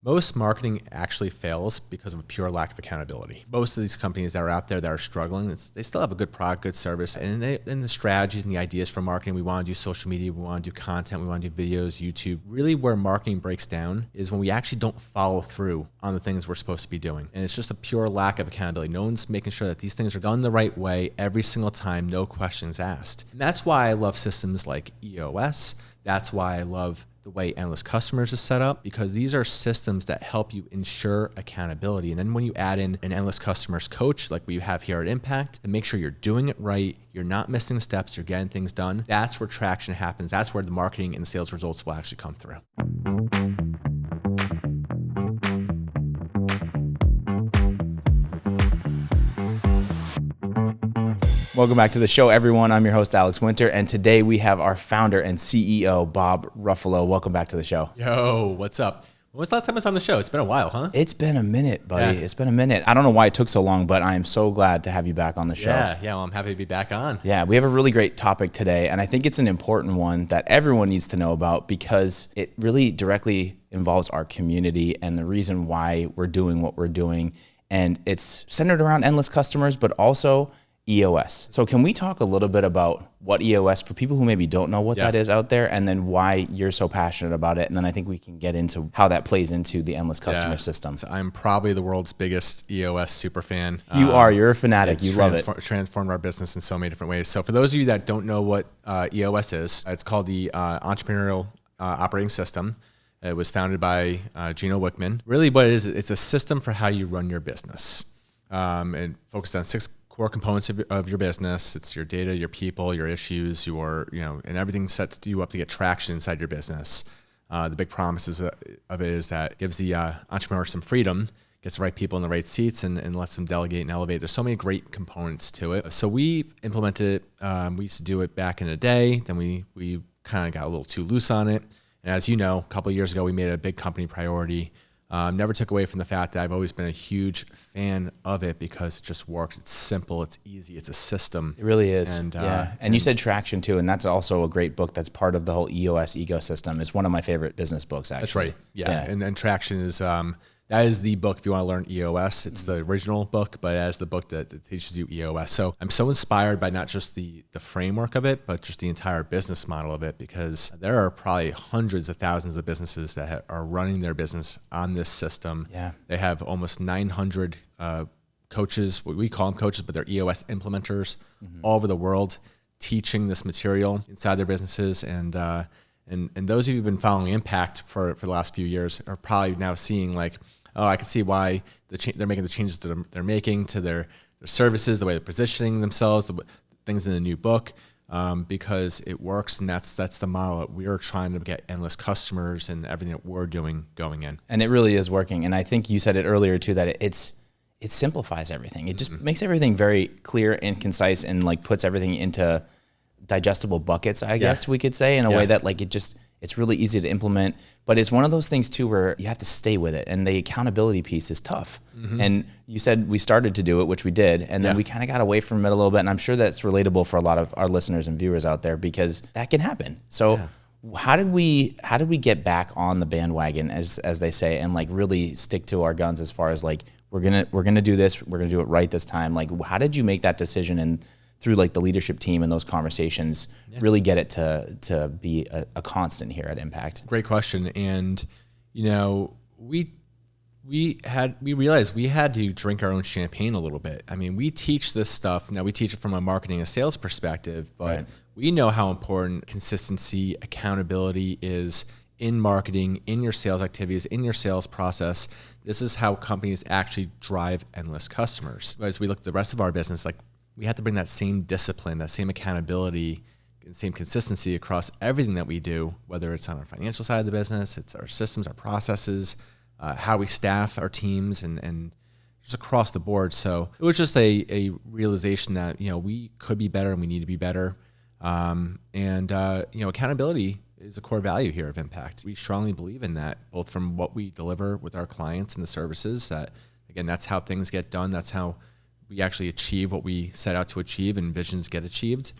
Most marketing actually fails because of a pure lack of accountability. Most of these companies that are out there that are struggling, they still have a good product, good service, and the strategies and the ideas for marketing. We want to do social media, we want to do content, we want to do videos, YouTube. Really where marketing breaks down is when we actually don't follow through on the things we're supposed to be doing. And it's just a pure lack of accountability. No one's making sure that these things are done the right way every single time, no questions asked. And that's why I love systems like EOS. That's why I love the way Endless Customers is set up, because these are systems that help you ensure accountability. And then when you add in an Endless Customers coach like we have here at Impact, and make sure you're doing it right, you're not missing steps, you're getting things done, that's where traction happens. That's where the marketing and the sales results will actually come through. Welcome back to the show, everyone. I'm your host, Alex Winter, and today we have our founder and CEO, Bob Ruffolo. Welcome back to the show. Yo, what's up? When was the last time I was on the show? It's been a while, huh? It's been a minute, buddy. Yeah. It's been a minute. I don't know why it took so long, but I am so glad to have you back on the show. Yeah, well, I'm happy to be back on. Yeah, we have a really great topic today, and I think it's an important one that everyone needs to know about because it really directly involves our community and the reason why we're doing what we're doing. And it's centered around Endless Customers, but also EOS. So can we talk a little bit about what EOS, for people who maybe don't know what that is out there, and then why you're so passionate about it? And then I think we can get into how that plays into the Endless Customer system. So I'm probably the world's biggest EOS super fan. You're a fanatic. You love it. Transformed our business in so many different ways. So for those of you that don't know what EOS is, it's called the Entrepreneurial Operating System. It was founded by Gino Wickman. Really what it is, it's a system for how you run your business. And focused on 6 core components of your business. It's your data, your people, your issues, and everything sets you up to get traction inside your business. The big promises of it is that it gives the entrepreneur some freedom, gets the right people in the right seats, and lets them delegate and elevate. There's so many great components to it. So we implemented it. We used to do it back in the day. Then we kind of got a little too loose on it. And as you know, a couple of years ago, we made it a big company priority. Never took away from the fact that I've always been a huge fan of it because it just works. It's simple. It's easy. It's a system. It really is. And you said Traction too, and that's also a great book that's part of the whole EOS ecosystem. It's one of my favorite business books, actually. That's right. Yeah. And Traction is that is the book if you want to learn EOS. It's the original book, but as the book that teaches you EOS. So I'm so inspired by not just the framework of it, but just the entire business model of it, because there are probably hundreds of thousands of businesses that are running their business on this system. Yeah. They have almost 900 coaches, what we call them coaches, but they're EOS implementers all over the world teaching this material inside their businesses. And those of you who've been following Impact for the last few years are probably now seeing like, oh, I can see why they're making the changes that they're making to their services, the way they're positioning themselves, the things in the new book, because it works, and that's the model that we're trying to get Endless Customers and everything that we're doing going in. And it really is working. And I think you said it earlier too, that it simplifies everything. It just makes everything very clear and concise, and like puts everything into digestible buckets, I guess we could say, in a way that like it's really easy to implement, but it's one of those things too where you have to stay with it, and the accountability piece is tough. And you said we started to do it, which we did, and then we kind of got away from it a little bit, and I'm sure that's relatable for a lot of our listeners and viewers out there, because that can happen. So how did we get back on the bandwagon, as they say, and like really stick to our guns as far as like we're gonna do this, we're gonna do it right this time? Like, how did you make that decision, and through like the leadership team and those conversations, really get it to be a constant here at Impact? Great question. And, we realized we had to drink our own champagne a little bit. I mean, we teach this stuff. Now we teach it from a marketing and sales perspective, but we know how important consistency, accountability is in marketing, in your sales activities, in your sales process. This is how companies actually drive Endless Customers. As we look at the rest of our business, like, we have to bring that same discipline, that same accountability, and same consistency across everything that we do, whether it's on our financial side of the business, it's our systems, our processes, how we staff our teams, and just across the board. So it was just a realization that, we could be better and we need to be better. Accountability is a core value here of Impact. We strongly believe in that, both from what we deliver with our clients and the services. That, again, that's how things get done. That's how we actually achieve what we set out to achieve, and visions get achieved.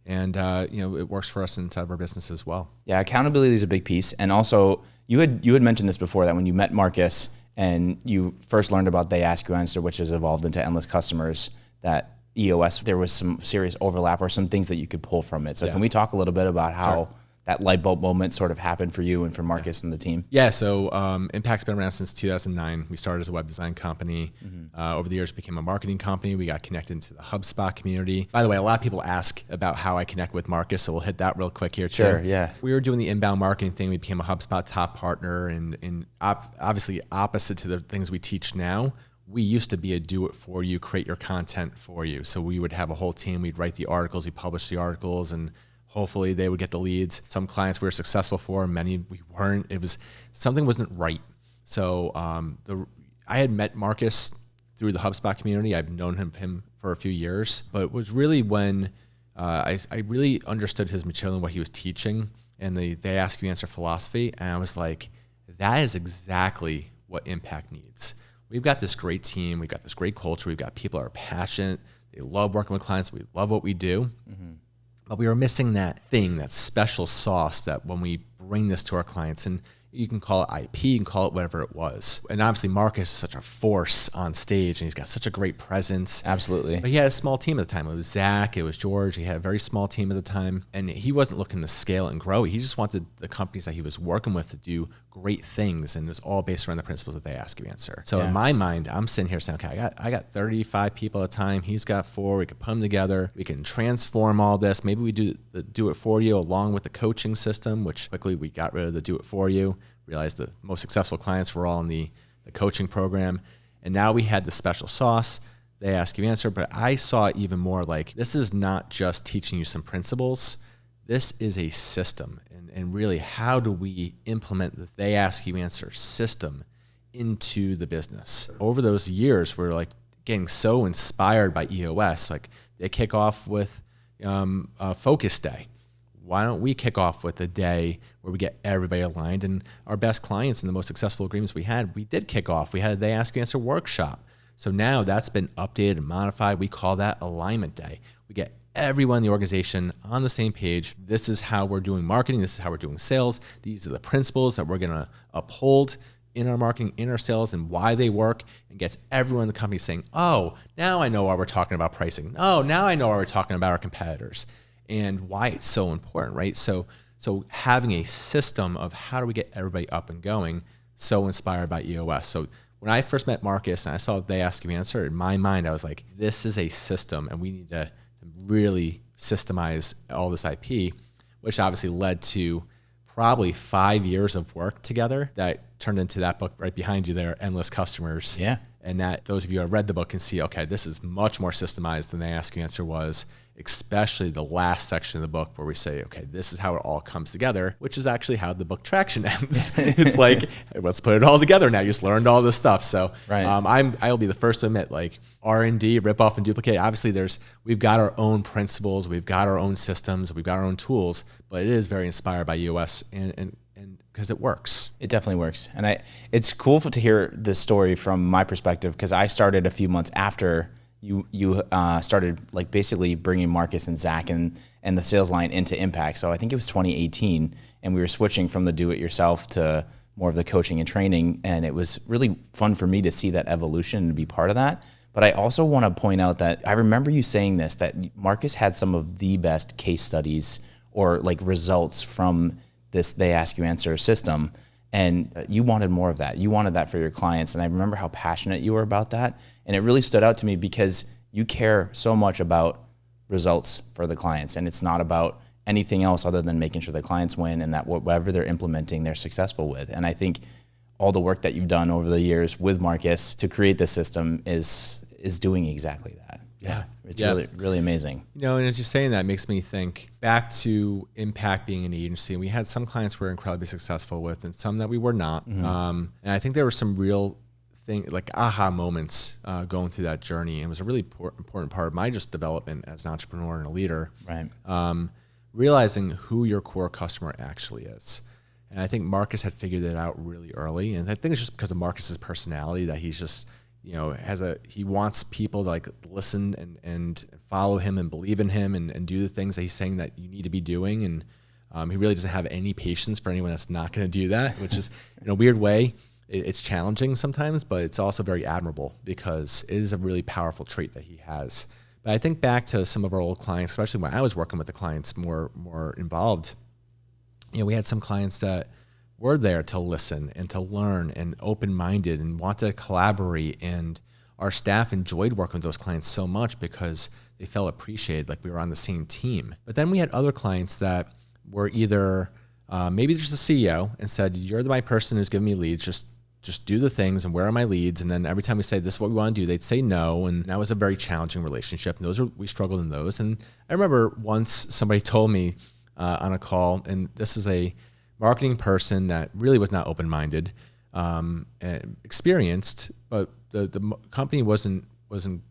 And it works for us inside of our business as well. Yeah, accountability is a big piece. And also, you had mentioned this before, that when you met Marcus and you first learned about They Ask You Answer, which has evolved into Endless Customers, that EOS, there was some serious overlap or some things that you could pull from it. So can we talk a little bit about how that light bulb moment sort of happened for you and for Marcus and the team? Yeah, so IMPACT's been around since 2009. We started as a web design company. Over the years, became a marketing company. We got connected into the HubSpot community. By the way, a lot of people ask about how I connect with Marcus, so we'll hit that real quick here too. Sure, yeah. We were doing the inbound marketing thing. We became a HubSpot top partner, and obviously opposite to the things we teach now. We used to be a do-it-for-you, create your content for you. So we would have a whole team. We'd write the articles, we'd publish the articles, and hopefully they would get the leads. Some clients we were successful for, many we weren't. It was, something wasn't right. So I had met Marcus through the HubSpot community. I've known him for a few years, but it was really when I really understood his material and what he was teaching and the They Ask You Answer philosophy. And I was like, that is exactly what Impact needs. We've got this great team. We've got this great culture. We've got people that are passionate. They love working with clients. We love what we do. But we were missing that thing, that special sauce that when we bring this to our clients, and you can call it IP, you can call it whatever it was. And obviously Marcus is such a force on stage and he's got such a great presence. Absolutely. But he had a small team at the time. It was Zach, it was George. He had a very small team at the time. And he wasn't looking to scale and grow. He just wanted the companies that he was working with to do great things. And it was all based around the principles that They Ask You Answer. So in my mind, I'm sitting here saying, okay, I got 35 people at a time. He's got 4. We could put them together. We can transform all this. Maybe we do it for you along with the coaching system, which quickly we got rid of the do it for you. Realized the most successful clients were all in the coaching program. And now we had the special sauce, They Ask You Answer. But I saw it even more like, this is not just teaching you some principles. This is a system. And really, how do we implement the They Ask You Answer system into the business? Over those years, we're like getting so inspired by EOS. Like they kick off with a focus day. Why don't we kick off with a day where we get everybody aligned? And our best clients and the most successful agreements we did kick off. We had a They Ask You Answer workshop. So now that's been updated and modified. We call that alignment day. We get everyone in the organization on the same page. This is how we're doing marketing. This is how we're doing sales. These are the principles that we're going to uphold in our marketing, in our sales, and why they work, and gets everyone in the company saying, oh, now I know why we're talking about pricing. Oh, now I know why we're talking about our competitors. And why it's so important, right? So having a system of how do we get everybody up and going, so inspired by EOS. So when I first met Marcus and I saw They Ask You Answer, in my mind, I was like, this is a system and we need to really systemize all this IP, which obviously led to probably 5 years of work together that turned into that book right behind you there, Endless Customers. Yeah. And that those of you who have read the book can see, okay, this is much more systemized than They Ask You Answer was, especially the last section of the book where we say, okay, this is how it all comes together, which is actually how the book Traction ends. It's like, hey, let's put it all together now. You just learned all this stuff. So I'll be the first to admit, like R&D, rip off and duplicate. Obviously we've got our own principles, we've got our own systems, we've got our own tools, but it is very inspired by EOS and because it works. It definitely works. And it's cool to hear this story from my perspective, because I started a few months after you started, like basically bringing Marcus and Zach and the sales line into Impact. So I think it was 2018, and we were switching from the do-it-yourself to more of the coaching and training. And it was really fun for me to see that evolution and be part of that. But I also want to point out that I remember you saying this, that Marcus had some of the best case studies or like results from this They Ask You Answer system, and you wanted more of that. You wanted that for your clients, and I remember how passionate you were about that, and it really stood out to me because you care so much about results for the clients, and it's not about anything else other than making sure the clients win and that whatever they're implementing, they're successful with. And I think all the work that you've done over the years with Marcus to create this system is doing exactly that. Yeah. It's really, really amazing. You know, and as you're saying that, it makes me think back to Impact being an agency. And we had some clients we were incredibly successful with and some that we were not. And I think there were some real like aha moments going through that journey. And it was a really important part of my just development as an entrepreneur and a leader. Right. Realizing who your core customer actually is. And I think Marcus had figured it out really early. And I think it's just because of Marcus's personality that he's just, he wants people to like listen and follow him and believe in him and do the things that he's saying that you need to be doing. And he really doesn't have any patience for anyone that's not going to do that, which is in a weird way, it's challenging sometimes, but it's also very admirable because it is a really powerful trait that he has. But I think back to some of our old clients, especially when I was working with the clients more involved, we had some clients that were there to listen and to learn and open-minded and wanted to collaborate. And our staff enjoyed working with those clients so much because they felt appreciated, like we were on the same team. But then we had other clients that were either maybe just the CEO and said, you're my person who's giving me leads, just do the things, and where are my leads? And then every time we say, this is what we want to do, they'd say no. And that was a very challenging relationship. And we struggled in those. And I remember once somebody told me on a call, and this is a marketing person that really was not open-minded, and experienced, but the company wasn't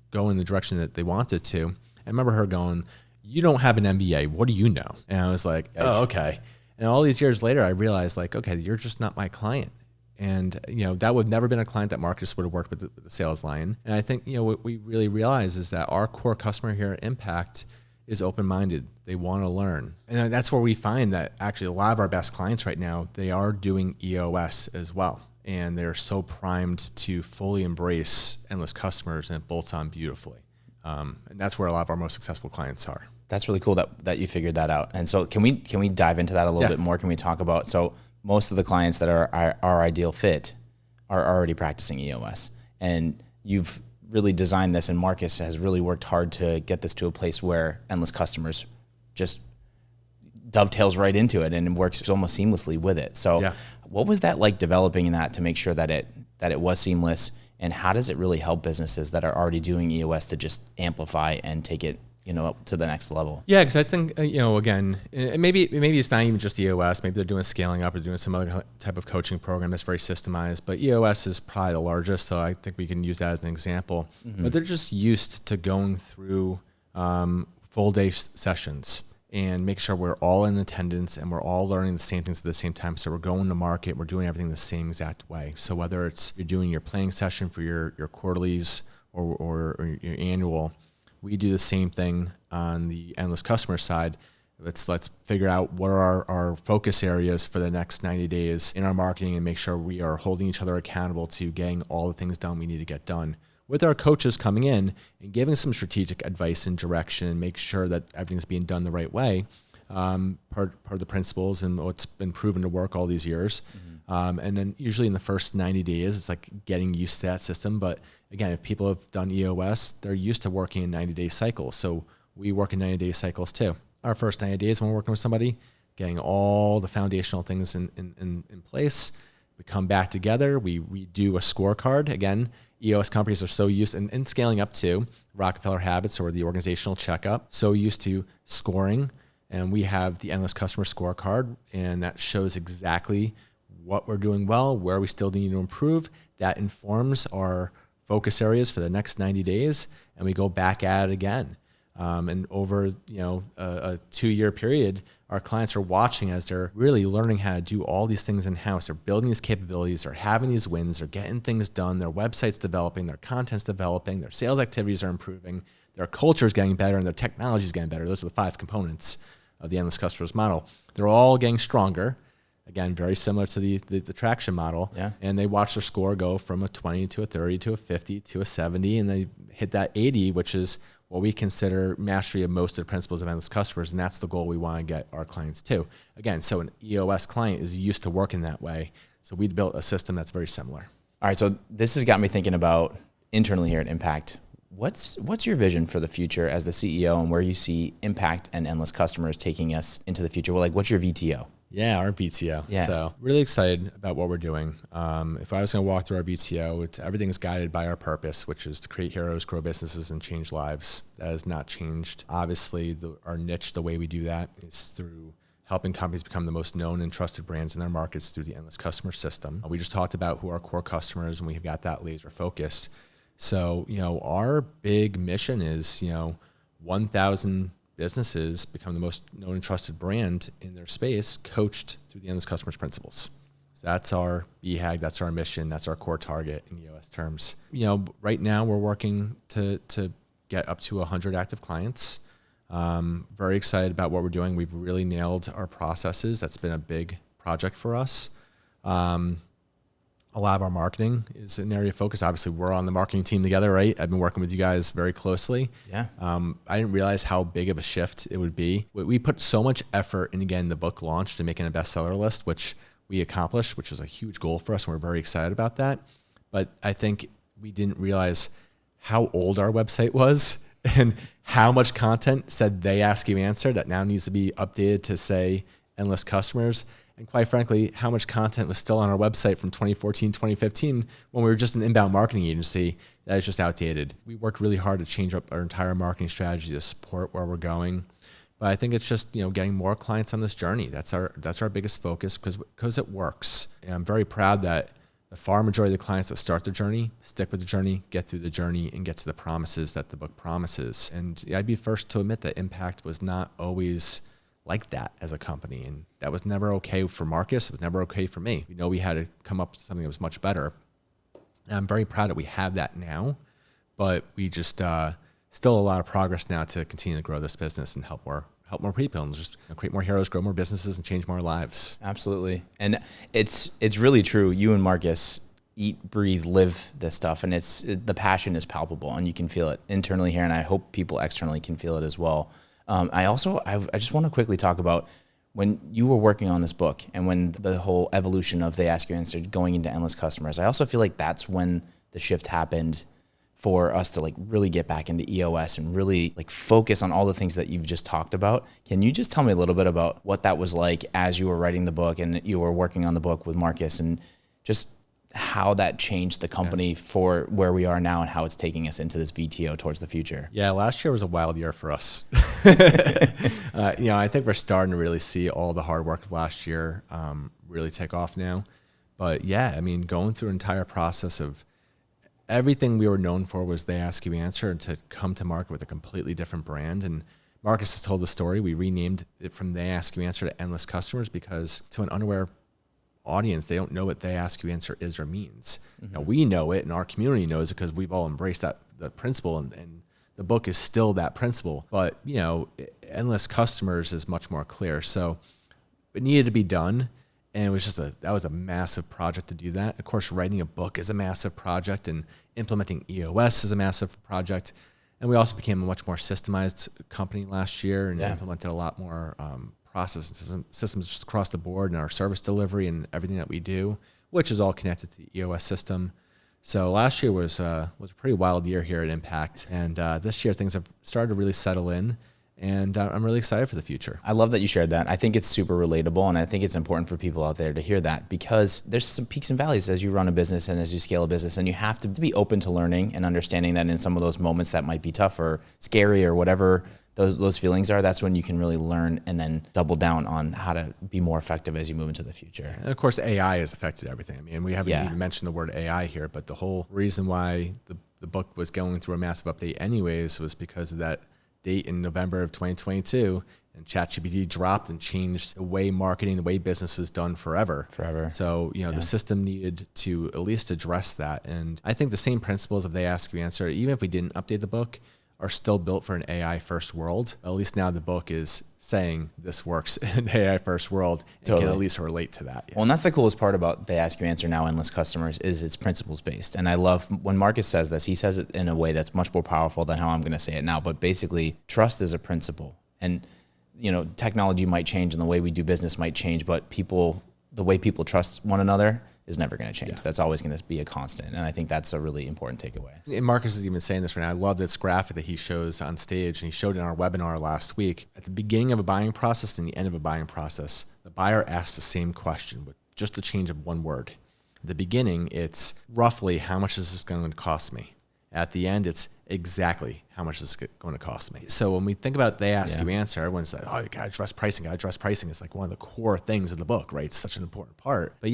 going the direction that they wanted to. I remember her going, you don't have an MBA. What do you know? And I was like, oh, okay. And all these years later, I realized like, okay, you're just not my client. And, that would never been a client that Marcus would have worked with the sales line. And I think, what we really realize is that our core customer here at Impact is open-minded. They want to learn. And that's where we find that actually a lot of our best clients right now, they are doing EOS as well. And they're so primed to fully embrace Endless Customers, and it bolts on beautifully. And that's where a lot of our most successful clients are. That's really cool that you figured that out. And so can we dive into that a little bit more? Can we talk about, so most of the clients that are our ideal fit are already practicing EOS, and you've really designed this, and Marcus has really worked hard to get this to a place where Endless Customers just dovetails right into it and works almost seamlessly with it. So what was that like developing that to make sure that it was seamless, and how does it really help businesses that are already doing EOS to just amplify and take it up to the next level? Yeah, because I think, again, maybe it's not even just EOS. Maybe they're doing scaling up or doing some other type of coaching program that's very systemized. But EOS is probably the largest, so I think we can use that as an example. Mm-hmm. But they're just used to going through full day sessions and make sure we're all in attendance and we're all learning the same things at the same time. So we're going to market, we're doing everything the same exact way. So whether it's you're doing your planning session for your quarterlies or your annual, we do the same thing on the Endless Customer side. Let's figure out what are our focus areas for the next 90 days in our marketing and make sure we are holding each other accountable to getting all the things done we need to get done. With our coaches coming in and giving some strategic advice and direction and make sure that everything's being done the right way, part of the principles and what's been proven to work all these years. Mm-hmm. And then usually in the first 90 days, it's like getting used to that system. But again, if people have done EOS, they're used to working in 90-day cycles. So we work in 90-day cycles too. Our first 90 days when we're working with somebody, getting all the foundational things in place. We come back together. We do a scorecard. Again, EOS companies are so used, and scaling up to Rockefeller Habits or the organizational checkup, so used to scoring. And we have the Endless Customer Scorecard, and that shows exactly what we're doing well, where we still need to improve. That informs our focus areas for the next 90 days, and we go back at it again. And over a 2-year period, our clients are watching as they're really learning how to do all these things in-house. They're building these capabilities, they're having these wins, they're getting things done, their website's developing, their content's developing, their sales activities are improving, their culture's getting better, and their technology's getting better. Those are the 5 components of the Endless Customers model. They're all getting stronger. Again, very similar to the traction model. Yeah. And they watch their score go from a 20 to a 30 to a 50 to a 70, and they hit that 80, which is what we consider mastery of most of the principles of Endless Customers, and that's the goal we want to get our clients to. Again, so an EOS client is used to working that way, so we built a system that's very similar. All right, so this has got me thinking about internally here at Impact. What's your vision for the future as the CEO, and where you see Impact and Endless Customers taking us into the future? Well, like, what's your VTO? Yeah, our VTO. Yeah. So really excited about what we're doing. If I was going to walk through our VTO, everything's guided by our purpose, which is to create heroes, grow businesses, and change lives. That has not changed. Obviously, our niche, the way we do that is through helping companies become the most known and trusted brands in their markets through the Endless Customer system. We just talked about who our core customers, and we've got that laser focused. So, our big mission is, 1,000 businesses become the most known and trusted brand in their space, coached through the Endless Customers principles. So that's our BHAG, that's our mission, that's our core target in EOS terms. Right now we're working to get up to 100 active clients. Very excited about what we're doing. We've really nailed our processes. That's been a big project for us. A lot of our marketing is an area of focus. Obviously, we're on the marketing team together, right? I've been working with you guys very closely. Yeah. I didn't realize how big of a shift it would be. We put so much effort in getting the book launched and making a bestseller list, which we accomplished, which was a huge goal for us, and we're very excited about that. But I think we didn't realize how old our website was and how much content said they ask you answer that now needs to be updated to say endless customers. And quite frankly, how much content was still on our website from 2014, 2015 when we were just an inbound marketing agency that is just outdated. We worked really hard to change up our entire marketing strategy to support where we're going. But I think it's just, getting more clients on this journey. That's our biggest focus because it works. And I'm very proud that the far majority of the clients that start the journey stick with the journey, get through the journey, and get to the promises that the book promises. And I'd be first to admit that Impact was not always like that as a company. And that was never okay for Marcus. It was never okay for me. We had to come up with something that was much better. And I'm very proud that we have that now, but we just still a lot of progress now to continue to grow this business and help more people and just create more heroes, grow more businesses, and change more lives. Absolutely. And it's really true. You and Marcus eat, breathe, live this stuff. And the passion is palpable and you can feel it internally here. And I hope people externally can feel it as well. I just want to quickly talk about when you were working on this book and when the whole evolution of They Ask You Answer going into Endless Customers. I also feel like that's when the shift happened for us to really get back into EOS and really focus on all the things that you've just talked about. Can you just tell me a little bit about what that was like as you were writing the book and you were working on the book with Marcus and just how that changed the company for where we are now and how it's taking us into this VTO towards the future? Yeah, last year was a wild year for us. I think we're starting to really see all the hard work of last year really take off now. But yeah, going through an entire process of everything we were known for was They Ask You Answer, and to come to market with a completely different brand. And Marcus has told the story. We renamed it from They Ask You Answer to Endless Customers because to an unaware audience, they don't know what They Ask You Answer is or means. Mm-hmm. Now, we know it and our community knows it because we've all embraced the principle and the book is still that principle. But, Endless Customers is much more clear. So it needed to be done. And it was that was a massive project to do that. Of course, writing a book is a massive project and implementing EOS is a massive project. And we also became a much more systemized company last year and implemented a lot more processes and systems just across the board in our service delivery and everything that we do, which is all connected to the EOS system. So last year was a pretty wild year here at Impact. And this year things have started to really settle in. And I'm really excited for the future. I love that you shared that. I think it's super relatable, and I think it's important for people out there to hear that because there's some peaks and valleys as you run a business and as you scale a business, and you have to be open to learning and understanding that in some of those moments that might be tough or scary or whatever those feelings are, that's when you can really learn and then double down on how to be more effective as you move into the future. And of course, AI has affected everything. We haven't even mentioned the word AI here, but the whole reason why the book was going through a massive update anyways was because of that date in November of 2022, and ChatGPT dropped and changed the way marketing, the way business is done forever. So, the system needed to at least address that. And I think the same principles of They Ask You Answer, even if we didn't update the book, are still built for an AI first world. At least now the book is saying this works in an AI first world and can at least relate to that. Well, and that's the coolest part about They Ask You Answer now, Endless Customers, is it's principles based. And I love when Marcus says this, he says it in a way that's much more powerful than how I'm going to say it now. But basically, trust is a principle. And, technology might change and the way we do business might change, but the way people trust one another is never going to change. That's always going to be a constant. And I think that's a really important takeaway. And Marcus is even saying this right now. I love this graphic that he shows on stage, and he showed it in our webinar last week. At the beginning of a buying process and the end of a buying process, the buyer asks the same question with just the change of one word. At the beginning, it's roughly, how much is this going to cost me? At the end, it's exactly how much is it going to cost me. So when we think about They Ask You Answer, everyone's like, oh, you got to address pricing, It's like one of the core things of the book, right? It's such an important part. But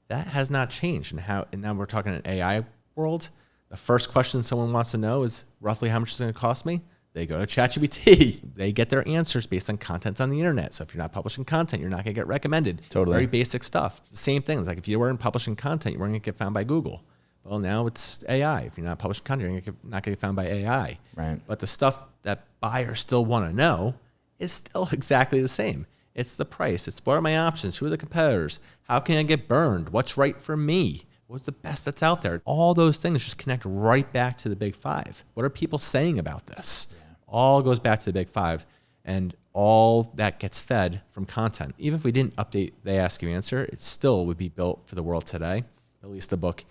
that has not changed. And now we're talking an AI world. The first question someone wants to know is roughly how much is it going to cost me. They go to ChatGPT. They get their answers based on content on the internet. So if you're not publishing content, you're not going to get recommended. Totally. It's very basic stuff. It's the same thing. It's like if you weren't publishing content, you weren't going to get found by Google. Well, now it's AI. If you're not publishing content, you're not going to get found by AI. Right. But the stuff that buyers still want to know is still exactly the same. It's the price. It's what are my options? Who are the competitors? How can I get burned? What's right for me? What's the best that's out there? All those things just connect right back to the big five. What are people saying about this? Yeah. All goes back to the big five, and all that gets fed from content. Even if we didn't update the Ask You Answer, it still would be built for the world today. At least the book.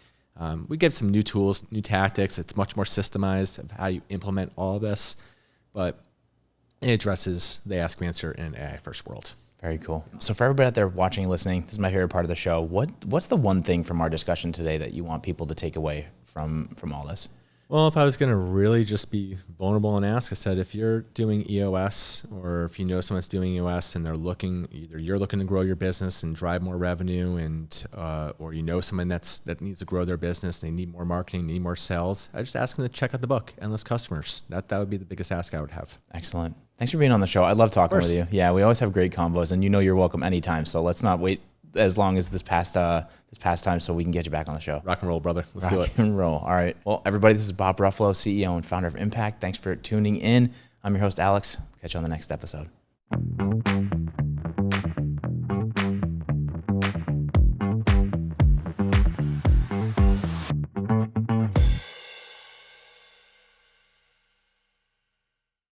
We give some new tools, new tactics. It's much more systemized of how you implement all of this, but it addresses the Ask Me Answer in an AI first world. Very cool. So for everybody out there watching and listening, this is my favorite part of the show. What's the one thing from our discussion today that you want people to take away from all this? Well, if I was going to really just be vulnerable and ask, I said, if you're doing EOS or if you know someone's doing EOS and they're looking, either you're looking to grow your business and drive more revenue, and or you know someone that needs to grow their business, they need more marketing, need more sales, I just ask them to check out the book, Endless Customers. That would be the biggest ask I would have. Excellent. Thanks for being on the show. I love talking with you. Yeah, we always have great convos, and you know you're welcome anytime. So let's not wait as long as this past time so we can get you back on the show. Rock and roll, brother. Let's do it. Rock and roll. All right. Well, everybody, this is Bob Ruffolo, CEO and founder of Impact. Thanks for tuning in. I'm your host, Alex. Catch you on the next episode.